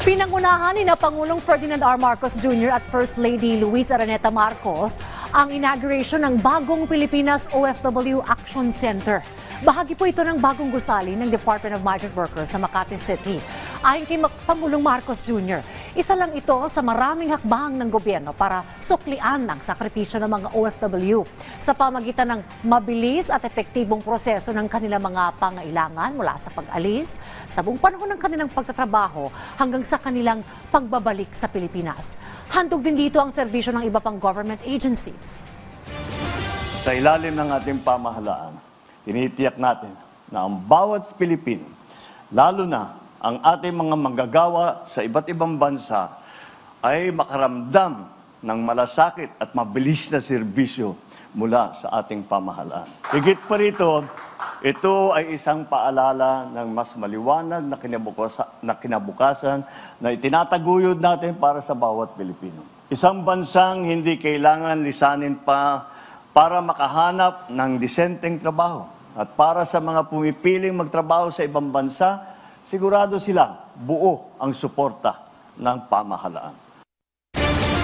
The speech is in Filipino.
Pinangunahan ni Pangulong Ferdinand R. Marcos Jr. at First Lady Luisa Araneta Marcos ang inauguration ng bagong Pilipinas OFW Action Center. Bahagi po ito ng bagong gusali ng Department of Migrant Workers sa Makati City. Ayon kay Pangulong Marcos Jr., isa lang ito sa maraming hakbang ng gobyerno para suklian ang sakripisyo ng mga OFW sa pamagitan ng mabilis at epektibong proseso ng kanilang mga pangailangan mula sa pag-alis, sa buong panahon ng kanilang pagtatrabaho hanggang sa kanilang pagbabalik sa Pilipinas. Handog din dito ang serbisyo ng iba pang government agencies. Sa ilalim ng ating pamahalaan, tinitiyak natin na ang bawat Pilipino, lalo na ang ating mga manggagawa sa iba't ibang bansa, ay makaramdam ng malasakit at mabilis na serbisyo mula sa ating pamahalaan. Higit pa rito, ito ay isang paalala ng mas maliwanag na kinabukasan na itinataguyod natin para sa bawat Pilipino. Isang bansang hindi kailangan lisanin pa para makahanap ng disenteng trabaho. At para sa mga pumipiling magtrabaho sa ibang bansa, sigurado silang buo ang suporta ng pamahalaan.